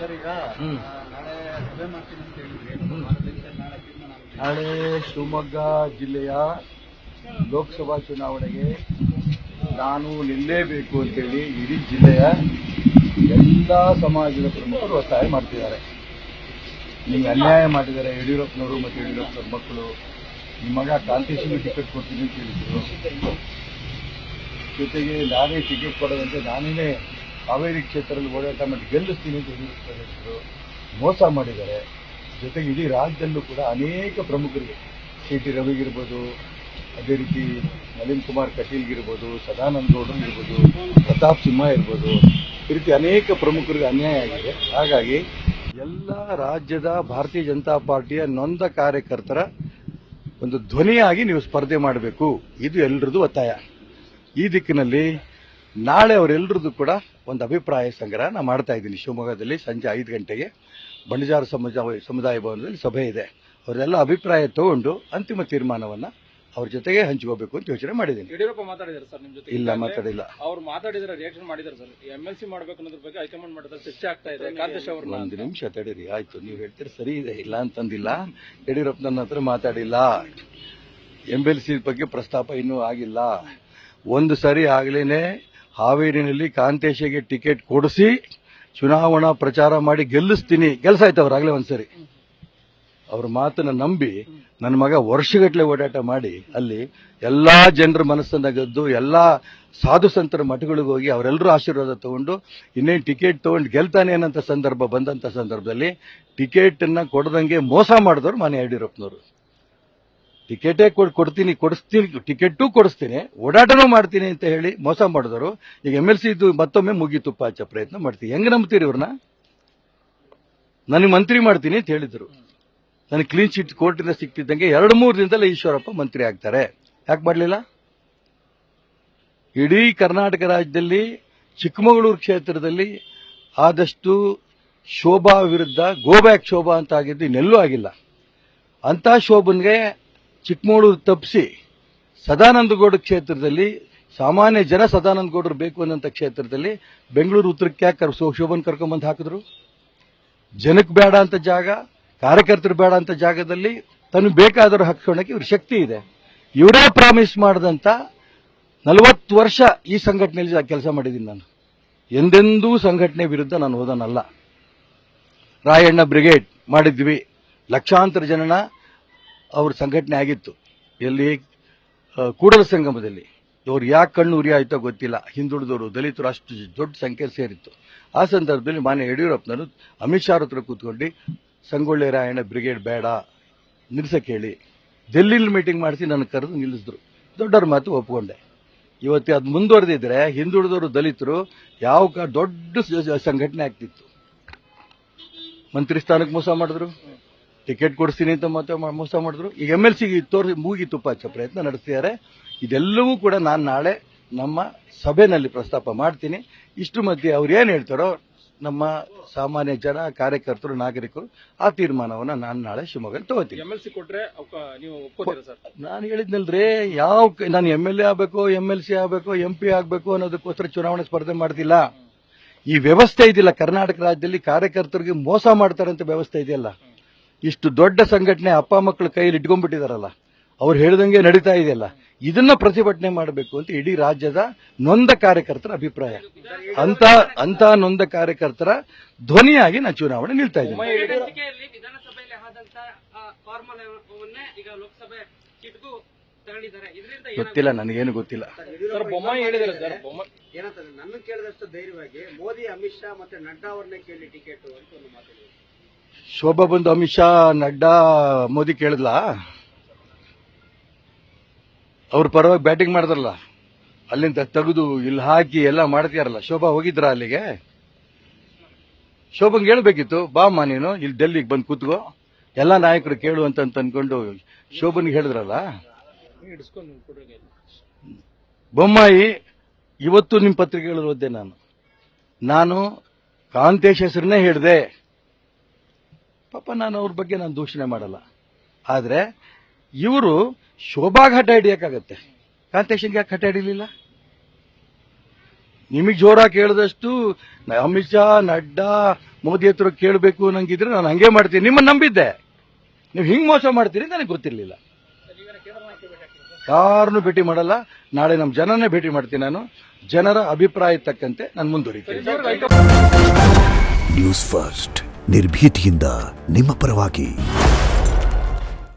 Sir ಈಗ ನಾಳೆ ಸಭೆ ಮಾಡ್ತೀನಿ ಅಂತ ಹೇಳಿದ್ರಿ. ನಾಳೆ ತೀರ್ಮಾನ ಆಗುತ್ತೆ. ನಾಳೆ ಶಿವಮೊಗ್ಗ ಜಿಲ್ಲೆಯ ಲೋಕಸಭಾ ಚುನಾವಣೆಗೆ ನಾನು ನಿಲ್ಲೇಬೇಕು ಅಂತೇಳಿ ಇಡೀ ಜಿಲ್ಲೆಯ ಎಲ್ಲ ಸಮಾಜದ ಪ್ರಮುಖರು ಒತ್ತಾಯ ಮಾಡ್ತಿದ್ದಾರೆ. ನಿಮ್ಗೆ ಅನ್ಯಾಯ ಮಾಡಿದ್ದಾರೆ ಯಡಿಯೂರಪ್ಪನವರು ಮತ್ತು ಯಡಿಯೂರಪ್ಪನವ್ರ ಮಕ್ಕಳು. ನಿಮ್ಮ ಮಗ ಕಾಂತೇಶಿಗೆ ಟಿಕೆಟ್ ಕೊಡ್ತೀನಿ ಅಂತ ಹೇಳಿದ್ರು. ಜೊತೆಗೆ ನಾನೇ ಟಿಕೆಟ್ ಕೊಡೋದಂತೆ ನಾನೇ ಹಾವೇರಿ ಕ್ಷೇತ್ರದಲ್ಲಿ ಓಡಾಟ ಮಾಡಿ ಗೆಲ್ಲಿಸ್ತೀನಿ ಅಂತ ಹೇಳಿದ್ರು. ಮೋಸ ಮಾಡಿದ್ದಾರೆ. ಜೊತೆಗೆ ಇಡೀ ರಾಜ್ಯದಲ್ಲೂ ಕೂಡ ಅನೇಕ ಪ್ರಮುಖರಿಗೆ ಸಿ.ಟಿ. ರವಿಗಿರ್ಬೋದು, ಅದೇ ರೀತಿ ನಳಿನ್ ಕುಮಾರ್ ಕಟೀಲ್ಗಿರ್ಬೋದು, ಸದಾನಂದ ಗೌಡರಿಗಿರ್ಬೋದು, ಪ್ರತಾಪ್ ಸಿಂಹ ಇರ್ಬೋದು, ಈ ರೀತಿ ಅನೇಕ ಪ್ರಮುಖರಿಗೆ ಅನ್ಯಾಯ ಆಗಿದೆ. ಹಾಗಾಗಿ ಎಲ್ಲ ರಾಜ್ಯದ ಭಾರತೀಯ ಜನತಾ ಪಾರ್ಟಿಯ ನೊಂದ ಕಾರ್ಯಕರ್ತರ ಒಂದು ಧ್ವನಿಯಾಗಿ ನೀವು ಸ್ಪರ್ಧೆ ಮಾಡಬೇಕು, ಇದು ಎಲ್ಲರದ್ದು ಒತ್ತಾಯ. ಈ ದಿಕ್ಕಿನಲ್ಲಿ ನಾಳೆ ಅವರೆಲ್ಲರದ್ದು ಕೂಡ ಒಂದು ಅಭಿಪ್ರಾಯ ಸಂಗ್ರಹ ನಾನು ಮಾಡ್ತಾ ಇದ್ದೀನಿ. ಶಿವಮೊಗ್ಗದಲ್ಲಿ ಸಂಜೆ 5 ಗಂಟೆಗೆ ಬಂಡಜಾರ ಸಮುದಾಯ ಭವನದಲ್ಲಿ ಸಭೆ ಇದೆ. ಅವರೆಲ್ಲ ಅಭಿಪ್ರಾಯ ತಗೊಂಡು ಅಂತಿಮ ತೀರ್ಮಾನವನ್ನ ಅವ್ರ ಜೊತೆಗೆ ಹಂಚ್ಕೋಬೇಕು ಅಂತ ಯೋಚನೆ ಮಾಡಿದ್ದೀನಿ. ಯಡಿಯೂರಪ್ಪ ಮಾತಾಡಿದ್ದಾರೆ ಸರ್ ನಿಮ್ಮ ಜೊತೆ? ಇಲ್ಲ, ಮಾತಾಡಿಲ್ಲ. ಅವ್ರು ಮಾತಾಡಿದ್ರೆ ರಿಯಾಕ್ಷನ್ ಮಾಡಿದ್ದಾರೆ ಸರ್. MLC ಮಾಡಬೇಕು ಅನ್ನೋದ್ರ ಬಗ್ಗೆ ಹೈಕಮಾಂಡ್ ಮಾಡಿದ್ರೆ ಚರ್ಚೆ ಆಗ್ತಾ ಇದೆ. ಕಾಂತೇಶ್ ಅವ್ರನ್ನ ಒಂದು ನಿಮಿಷ ತಡೀರಿ, ಆಯ್ತು, ನೀವು ಹೇಳ್ತೀರಿ ಸರಿ ಇದೆ, ಇಲ್ಲ ಅಂತಂದಿಲ್ಲ. ಯಡಿಯೂರಪ್ಪ ನನ್ನ ಹತ್ರ ಮಾತಾಡಿಲ್ಲ. MLC ಬಗ್ಗೆ ಪ್ರಸ್ತಾಪ ಇನ್ನೂ ಆಗಿಲ್ಲ. ಒಂದು ಸರಿ ಆಗ್ಲೇನೆ ಹಾವೇರಿನಲ್ಲಿ ಕಾಂತೇಶಿಗೆ ಟಿಕೆಟ್ ಕೊಡಿಸಿ ಚುನಾವಣಾ ಪ್ರಚಾರ ಮಾಡಿ ಗೆಲ್ಲಿಸ್ತೀನಿ. ಕೆಲಸ ಆಯ್ತು ಅವ್ರಾಗಲೇ ಒಂದ್ಸರಿ. ಅವ್ರ ಮಾತನ್ನ ನಂಬಿ ನನ್ನ ಮಗ ವರ್ಷಗಟ್ಟಲೆ ಓಡಾಟ ಮಾಡಿ ಅಲ್ಲಿ ಎಲ್ಲಾ ಜನರ ಮನಸ್ಸನ್ನ ಗೆದ್ದು ಎಲ್ಲಾ ಸಾಧು ಸಂತರ ಮಠಗಳಿಗೆ ಹೋಗಿ ಅವರೆಲ್ಲರೂ ಆಶೀರ್ವಾದ ತಗೊಂಡು ಇನ್ನೇನು ಟಿಕೆಟ್ ತಗೊಂಡು ಗೆಲ್ತಾನೆ ಅನ್ನೋ ಸಂದರ್ಭ ಬಂದಂತ ಸಂದರ್ಭದಲ್ಲಿ ಟಿಕೆಟ್ ಅನ್ನ ಕೊಡದಂಗೆ ಮೋಸ ಮಾಡಿದವರು ಮಾನ್ಯ ಯಡಿಯೂರಪ್ಪನವರು. ಟಿಕೆಟೇ ಕೊಡಿಸ್ತೀನಿ, ಟಿಕೆಟೂ ಕೊಡಿಸ್ತೀನಿ, ಓಡಾಟನೂ ಮಾಡ್ತೀನಿ ಅಂತ ಹೇಳಿ ಮೋಸ ಮಾಡಿದವರು. ಈಗ MLC ಇದು ಮತ್ತೊಮ್ಮೆ ಮುಗಿತುಪ್ಪ ಹಚ್ಚ ಪ್ರಯತ್ನ ಮಾಡ್ತೀವಿ. ಹೆಂಗ್ ನಂಬ್ತೀರಿ ಇವ್ರನ್ನ? ನನಗೆ ಮಂತ್ರಿ ಮಾಡ್ತೀನಿ ಅಂತ ಹೇಳಿದ್ರು. ನನಗೆ ಕ್ಲೀನ್ ಚಿಟ್ ಕೋರ್ಟಿಂದ ಸಿಕ್ತಿದ್ದಂಗೆ 2-3 ದಿನದಲ್ಲೇ ಈಶ್ವರಪ್ಪ ಮಂತ್ರಿ ಆಗ್ತಾರೆ. ಯಾಕೆ ಮಾಡಲಿಲ್ಲ? ಇಡೀ ಕರ್ನಾಟಕ ರಾಜ್ಯದಲ್ಲಿ ಚಿಕ್ಕಮಗಳೂರು ಕ್ಷೇತ್ರದಲ್ಲಿ ಆದಷ್ಟು ಶೋಭಾ ವಿರುದ್ಧ ಗೋಬ್ಯಾಕ್ ಶೋಭಾ ಅಂತ ಆಗಿದ್ದು ಇನ್ನೆಲ್ಲೂ ಆಗಿಲ್ಲ. ಅಂತ ಶೋಭನ್ಗೆ ಚಿಕ್ಕಮಗಳೂರು ತಪ್ಪಿಸಿ ಸದಾನಂದಗೌಡ ಕ್ಷೇತ್ರದಲ್ಲಿ ಸಾಮಾನ್ಯ ಜನ ಸದಾನಂದ ಗೌಡರು ಬೇಕು ಅನ್ನೋಂಥ ಕ್ಷೇತ್ರದಲ್ಲಿ ಬೆಂಗಳೂರು ಉತ್ತರಕ್ಕೆ ಯಾಕೆ ಶೋಭನ್ ಕರ್ಕೊಂಡ್ಬಂದು ಹಾಕಿದ್ರು? ಜನಕ್ಕೆ ಬೇಡ ಅಂತ ಜಾಗ, ಕಾರ್ಯಕರ್ತರು ಬೇಡ ಅಂತ ಜಾಗದಲ್ಲಿ ತನಗೆ ಬೇಕಾದರೂ ಹಾಕೋಣಕ್ಕೆ ಇವ್ರ ಶಕ್ತಿ ಇದೆ. ಇವರೇ ಪ್ರಾಮಿಸ್ ಮಾಡಿದಂತ 40 ವರ್ಷ ಈ ಸಂಘಟನೆಯಲ್ಲಿ ಕೆಲಸ ಮಾಡಿದ್ದೀನಿ ನಾನು. ಎಂದೆಂದೂ ಸಂಘಟನೆ ವಿರುದ್ಧ ನಾನು ಹೋದನಲ್ಲ. ರಾಯಣ್ಣ ಬ್ರಿಗೇಡ್ ಮಾಡಿದ್ವಿ, ಲಕ್ಷಾಂತರ ಜನನ ಅವ್ರ ಸಂಘಟನೆ ಆಗಿತ್ತು. ಎಲ್ಲಿ? ಕೂಡಲ ಸಂಗಮದಲ್ಲಿ. ಅವ್ರು ಯಾಕೆ ಕಣ್ಣು ಉರಿ ಆಯ್ತೋ ಗೊತ್ತಿಲ್ಲ. ಹಿಂದುಳಿದವರು, ದಲಿತರು ಅಷ್ಟು ದೊಡ್ಡ ಸಂಖ್ಯೆ ಸೇರಿತ್ತು. ಆ ಸಂದರ್ಭದಲ್ಲಿ ಮಾನ್ಯ ಯಡಿಯೂರಪ್ಪನವರು ಅಮಿತ್ ಶಾ ಹತ್ರ ಕೂತ್ಕೊಂಡು ಸಂಗೊಳ್ಳಿ ರಾಯಣ್ಣ ಬ್ರಿಗೇಡ್ ಬೇಡ, ನಿಲ್ಸಕ್ಕೆ ಹೇಳಿ ಡೆಲ್ಲಿಲಿ ಮೀಟಿಂಗ್ ಮಾಡಿಸಿ ನನ್ನ ಕರೆದು ನಿಲ್ಲಿಸಿದ್ರು. ದೊಡ್ಡವ್ರ ಮಾತು ಒಪ್ಕೊಂಡೆ. ಇವತ್ತು ಅದು ಮುಂದುವರೆದಿದ್ರೆ ಹಿಂದುಳಿದವರು, ದಲಿತರು ಯಾವ ದೊಡ್ಡ ಸಂಘಟನೆ ಆಗ್ತಿತ್ತು. ಮಂತ್ರಿ ಸ್ಥಾನಕ್ಕೆ ಮೋಸ ಮಾಡಿದ್ರು, ಟಿಕೆಟ್ ಕೊಡಿಸ್ತೀನಿ ಅಂತ ಮೋಸ ಮಾಡಿದ್ರು. ಈಗ MLC ಮೂಗಿ ತುಪ್ಪ ಹಚ್ಚೋ ಪ್ರಯತ್ನ ನಡೆಸ್ತಿದ್ದಾರೆ. ಇದೆಲ್ಲವೂ ಕೂಡ ನಾನು ನಾಳೆ ನಮ್ಮ ಸಭೆಯಲ್ಲಿ ಪ್ರಸ್ತಾಪ ಮಾಡ್ತೀನಿ. ಇಷ್ಟು ಮಧ್ಯೆ ಅವ್ರು ಏನ್ ಹೇಳ್ತಾರೋ ನಮ್ಮ ಸಾಮಾನ್ಯ ಜನ, ಕಾರ್ಯಕರ್ತರು, ನಾಗರಿಕರು ಆ ತೀರ್ಮಾನವನ್ನು ನಾನು ನಾಳೆ ಶಿವಮೊಗ್ಗದಲ್ಲಿ ತಗೋತೀನಿ. MLC ಕೊಟ್ರೆ ನೀವು ಒಪ್ಕೋತೀರಾ ಸರ್? ನಾನು ಹೇಳಿದ್ನಲ್ರಿ, ನಾನು MLA ಆಗಬೇಕು, MLC ಆಗಬೇಕು, MP ಆಗಬೇಕು ಅನ್ನೋದಕ್ಕೋಸ್ಕರ ಚುನಾವಣೆ ಸ್ಪರ್ಧೆ ಮಾಡ್ತಿಲ್ಲ. ಈ ವ್ಯವಸ್ಥೆ ಇದೆಯಲ್ಲ ಕರ್ನಾಟಕ ರಾಜ್ಯದಲ್ಲಿ, ಕಾರ್ಯಕರ್ತರಿಗೆ ಮೋಸ ಮಾಡ್ತಾರಂತ ವ್ಯವಸ್ಥೆ ಇದೆಯಲ್ಲ, ಇಷ್ಟು ದೊಡ್ಡ ಸಂಘಟನೆ ಅಪ್ಪ ಮಕ್ಕಳ ಕೈಯಲ್ಲಿ ಇಟ್ಕೊಂಡ್ಬಿಟ್ಟಿದಾರಲ್ಲ, ಅವ್ರು ಹೇಳ್ದಂಗೆ ನಡೀತಾ ಇದೆಯಲ್ಲ, ಇದನ್ನ ಪ್ರತಿಭಟನೆ ಮಾಡಬೇಕು ಅಂತ ಇಡೀ ರಾಜ್ಯದ ನೊಂದ ಕಾರ್ಯಕರ್ತರ ಅಭಿಪ್ರಾಯ. ಅಂತ ನೊಂದ ಕಾರ್ಯಕರ್ತರ ಧ್ವನಿಯಾಗಿ ನಾನು ಚುನಾವಣೆ ನಿಲ್ತಾ ಇದ್ದೀನಿ. ಗೊತ್ತಿಲ್ಲ, ನನಗೇನು ಗೊತ್ತಿಲ್ಲ. ನನ್ನ ಕೇಳಿದಷ್ಟು ಧೈರ್ಯವಾಗಿ ಮೋದಿ, ಅಮಿತ್ ಶಾ ಮತ್ತೆ ನಡ್ಡಾ ಅವ್ರನ್ನೇ ಕೇಳಿ ಟಿಕೆಟ್ ಅಂತ ಒಂದು ಮಾತಾಡಿದ್ರು. ಶೋಭಾ ಬಂದು ಅಮಿತ್ ಶಾ, ನಡ್ಡಾ, ಮೋದಿ ಕೇಳಿದ್ಲಾ? ಅವ್ರ ಪರವಾಗಿ ಬ್ಯಾಟಿಂಗ್ ಮಾಡಿದ್ರಲ್ಲ, ಅಲ್ಲಿಂದ ತೆಗೆದು ಇಲ್ಲಿ ಹಾಕಿ ಎಲ್ಲ ಮಾಡ್ತೀಯಾರಲ್ಲ. ಶೋಭಾ ಹೋಗಿದ್ರ ಅಲ್ಲಿಗೆ? ಶೋಭಂಗೆ ಹೇಳ್ಬೇಕಿತ್ತು, ಬಾಮ್ಮ ನೀನು ಇಲ್ಲಿ ಡೆಲ್ಲಿಗೆ ಬಂದು ಕೂತ್ಕೋ, ಎಲ್ಲಾ ನಾಯಕರು ಕೇಳು ಅಂತ ಅನ್ಕೊಂಡು ಶೋಭನ್ಗೆ ಹೇಳಿದ್ರಲ್ಲ. ಬೊಮ್ಮಾಯಿ ಇವತ್ತು ನಿಮ್ಮ ಪತ್ರಿಕೆಗಳು ಓದ್ದೆ. ನಾನು ಕಾಂತೇಶ್ ಹೆಸರನ್ನೇ ಹೇಳಿದೆ. ಪಾಪ ನಾನು ಅವ್ರ ಬಗ್ಗೆ ನಾನು ದೂಷಣೆ ಮಾಡಲ್ಲ. ಆದ್ರೆ ಇವರು ಶೋಭಾಗ್ ಹಠ ಹಿಡಿಯಕ್ಕಾಗತ್ತೆ, ಕಾಂತೇಶನ್ಗೆ ಯಾಕೆ ಹಠ ಹಿಡಿಲಿಲ್ಲ? ನಿಮಗೆ ಜೋರಾಗಿ ಕೇಳಿದಷ್ಟು ಅಮಿತ್ ಶಾ ನಡ್ಡಾ ಮೋದಿ ಹತ್ರ ಕೇಳಬೇಕು ನಂಗಿದ್ರೆ ನಾನು ಹಂಗೆ ಮಾಡ್ತೀನಿ. ನಿಮ್ಮನ್ನು ನಂಬಿದ್ದೆ, ನೀವು ಹಿಂಗೆ ಮೋಸ ಮಾಡ್ತೀರಿ ನನಗೆ ಗೊತ್ತಿರಲಿಲ್ಲ. ಯಾರನ್ನೂ ಭೇಟಿ ಮಾಡಲ್ಲ. ನಾಳೆ ನಮ್ಮ ಜನನೇ ಭೇಟಿ ಮಾಡ್ತೀನಿ. ನಾನು ಜನರ ಅಭಿಪ್ರಾಯ ತಕ್ಕಂತೆ ನಾನು ಮುಂದುವರಿತೀನಿ. ನ್ಯೂಸ್ ಫಸ್ಟ್ ನಿರ್ಭೀತಿಯಿಂದ ನಿಮ್ಮ ಪರವಾಗಿ.